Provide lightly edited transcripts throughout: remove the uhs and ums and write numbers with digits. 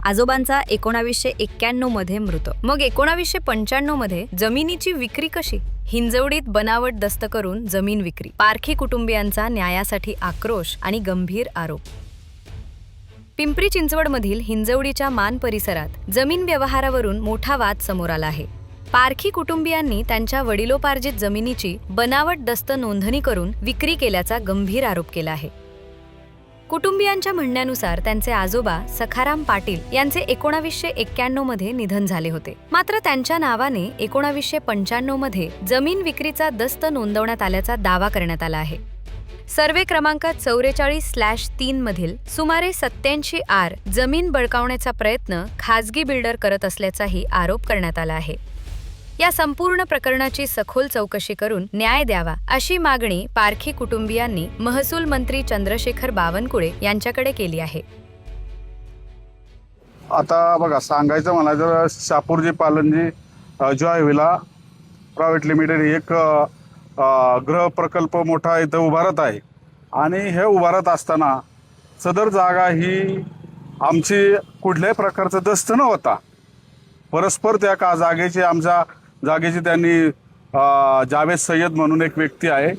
आजोबांचा 1991 मध्ये मृत। मग 1995 मध्ये जमिनीची विक्री कशी? हिंजवडीत बनावट दस्त करून जमीन विक्री। पारखी कुटुंबियांचा न्यायासाठी आक्रोश आणि गंभीर आरोप। पिंपरी चिंचवडमधील हिंजवडीच्या मान परिसरात जमीन व्यवहारावरून मोठा वाद समोर आला आहे। पारखी कुटुंबियांनी त्यांच्या वडिलोपार्जित जमिनीची बनावट दस्त नोंदणी करून विक्री केल्याचा गंभीर आरोप केला आहे। कुटुंबियांच्या म्हणण्यानुसार त्यांचे आजोबा सखाराम पाटील यांचे 1991 मध्ये निधन झाले होते। मात्र त्यांच्या नावाने 1995 मध्ये जमीन विक्रीचा दस्त नोंदवण्यात आल्याचा दावा करण्यात आला आहे। सर्वे क्रमांक 44/3 मधील सुमारे 87 आर जमीन बळकावण्याचा प्रयत्न खासगी बिल्डर करत असल्याचाही आरोप करण्यात आला आहे। या संपूर्ण प्रकरणाची सखोल चौकशी करून न्याय द्यावा अशी मागणी पारखी कुटुंबियांनी महसूल मंत्री चंद्रशेखर बावनकुळे यांच्याकडे केली आहे। आता बघा, सांगायचं मला जर Shapurji Pallonji Joy villa private limited एक गृह प्रकल्प मोठा इथं उभारत आहे आणि हे उभारत असताना सदर जागा ही आमची कुठल्याही प्रकारचं दस्त न होता परस्पर त्या जागेची आमच्या जागेची त्यांनी जावेद सय्यद म्हणून एक व्यक्ती आहे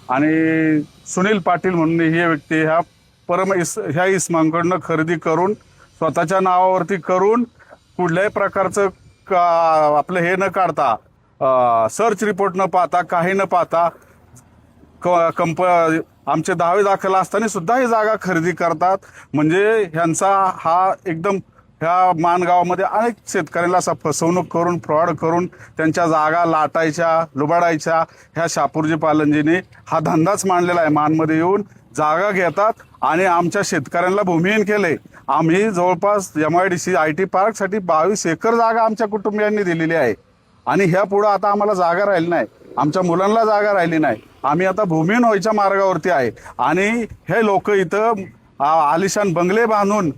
आणि सुनील पाटील म्हणून ही व्यक्ती ह्या इस्मांकडनं खरेदी करून स्वतःच्या नावावरती करून कुठल्याही प्रकारचं आपलं हे न काढता सर्च रिपोर्ट न पाहता काही न पाहता आमचे दावे दाखल असताना सुद्धा ही जागा खरेदी करतात। म्हणजे ह्यांचा हा एकदम ह्या मानगावामध्ये अनेक शेतकऱ्यांना असा फसवणूक करून फ्रॉड करून त्यांच्या जागा लाटायच्या लुबाडायच्या ह्या शापूरजी पालनजीने हा धंदाच मांडलेला आहे। मानमध्ये येऊन जागा घेतात आणि आमच्या शेतकऱ्यांना भूमिहीन केले। आम्ही जवळपास MIDC IT पार्कसाठी 22 एकर जागा आमच्या कुटुंबियांनी दिलेली आहे आणि ह्या पुढं आता आम्हाला जागा राहिली नाही, आमच्या मुलांना जागा राहिली नाही। आम्ही आता भूमिहीन व्हायच्या मार्गावरती आहे आणि हे लोक इथं आलिशान बंगले बांधून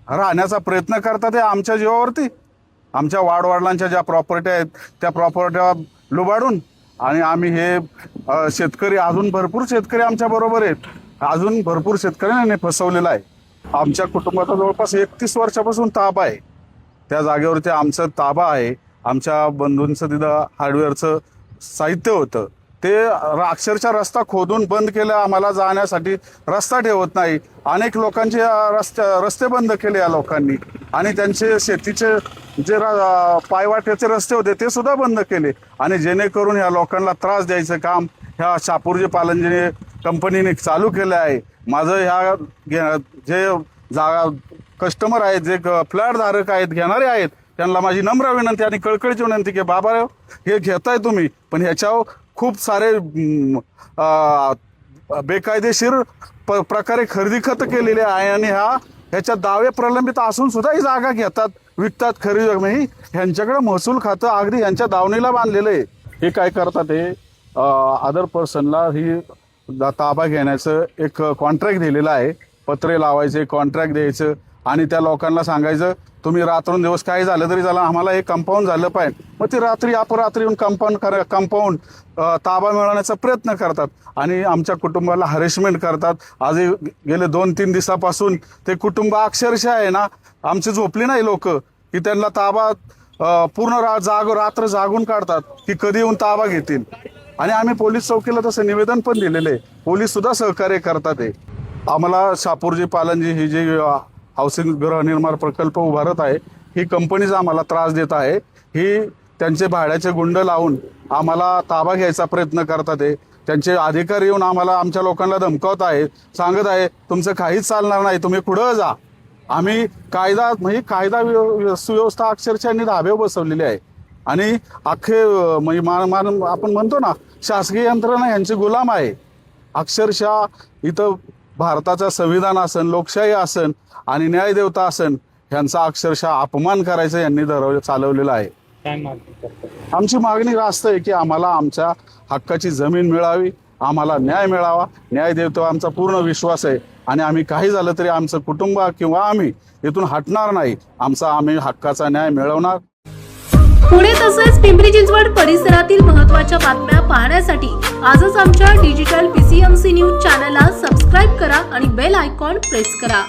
राहण्याचा प्रयत्न करतात आहे आमच्या जीवावरती। आमच्या वाडवडिलांच्या ज्या प्रॉपर्टी आहेत त्या प्रॉपर्ट्या लुबाडून आणि आम्ही हे शेतकरी अजून भरपूर शेतकरी आमच्या बरोबर आहेत, अजून भरपूर शेतकऱ्यांनी फसवलेला आहे। आमच्या कुटुंबाचा जवळपास 31 वर्षापासून ताबा आहे, त्या जागेवरती आमचं ताबा आहे। आमच्या बंधूंचं तिथं हार्डवेअरचं साहित्य होतं, ते अक्षरशः रस्ता खोदून बंद केलं, आम्हाला जाण्यासाठी रस्ता ठेवत नाही। अनेक लोकांचे रस्ते बंद केले या लोकांनी आणि त्यांचे शेतीचे जे पायवाटेचे रस्ते होते ते सुद्धा बंद केले आणि जेणेकरून ह्या लोकांना त्रास द्यायचं काम ह्या शापूरजी पालनजीने कंपनीने चालू केलं आहे। माझं ह्या जे जागा कस्टमर आहेत, जे फ्लॅट धारक आहेत, घेणारे आहेत, त्यांना माझी नम्र विनंती आणि कळकळीची विनंती की बाबा हे घेताय तुम्ही, पण ह्याच्यावर खूप सारे बेकायदेशीर प्रकारे खरेदी खत केलेले आहे आणि ह्याच्या दावे प्रलंबित असून सुद्धा ही जागा घेतात, विकतात, खरेदी म्हणजे ह्यांच्याकडे महसूल खातं अगदी ह्यांच्या दावणीला बांधलेलं आहे। हे काय करतात, हे अदर पर्सनला ही ताबा घेण्याचं एक कॉन्ट्रॅक्ट दिलेलं आहे, पत्रे लावायचे, कॉन्ट्रॅक्ट द्यायचं आणि त्या लोकांना सांगायचं तुम्ही रात्रंदिवस काही झालं तरी झालं, आम्हाला हे कंपाऊंड झालं पाहिजे। मग ते रात्री अपरात्री येऊन कंपाऊंड ताबा मिळवण्याचा प्रयत्न करतात आणि आमच्या कुटुंबाला हरेसमेंट करतात। आज गेले 2-3 दिवसापासून ते कुटुंब अक्षरशः आहे ना, आमची झोपली नाही लोक की त्यांना ताबा पूर्ण रात्र जागून काढतात की कधी येऊन ताबा घेतील आणि आम्ही पोलीस चौकीला तसं निवेदन पण दिलेलं आहे, पोलीस सुद्धा सहकार्य करतात। आहे आम्हाला शापूरजी पालनजी ही जी हाऊसिंग गृहनिर्माण प्रकल्प उभारत आहे ही कंपनीचा आम्हाला त्रास देत आहे। ही त्यांचे भाड्याचे गुंड लावून आम्हाला ताबा घ्यायचा प्रयत्न करतात आहे। त्यांचे अधिकारी येऊन आमच्या लोकांना धमकावत आहे, सांगत आहे तुमचं काहीच चालणार नाही, तुम्ही पुढं जा। आम्ही कायदा सुव्यवस्था अक्षरशः धाबे बसवलेली आहे आणि अख्खे आपण म्हणतो ना शासकीय यंत्रणा यांची गुलाम आहे। अक्षरशः इथं भारताचं संविधान असन, लोकशाही असन आणि न्यायदेवता असन, ह्यांचा अक्षरशः अपमान करायचं यांनी चालवलेला आहे। आमची मागणी रास्त आहे की आम्हाला आमच्या हक्काची जमीन मिळावी, आम्हाला न्याय मिळावा। न्यायदेवता आमचा पूर्ण विश्वास आहे आणि आम्ही काही झालं तरी आमचं कुटुंब किंवा आम्ही इथून हटणार नाही, आम्ही हक्काचा न्याय मिळवणार। पुणे तसेच पिंपरी चिंचवड परिसरातील महत्त्वाच्या बातम्या पाहण्यासाठी आजच आमच्या डिजिटल PCMC न्यूज चॅनलला सबस्क्राइब करा आणि बेल आयकॉन प्रेस करा।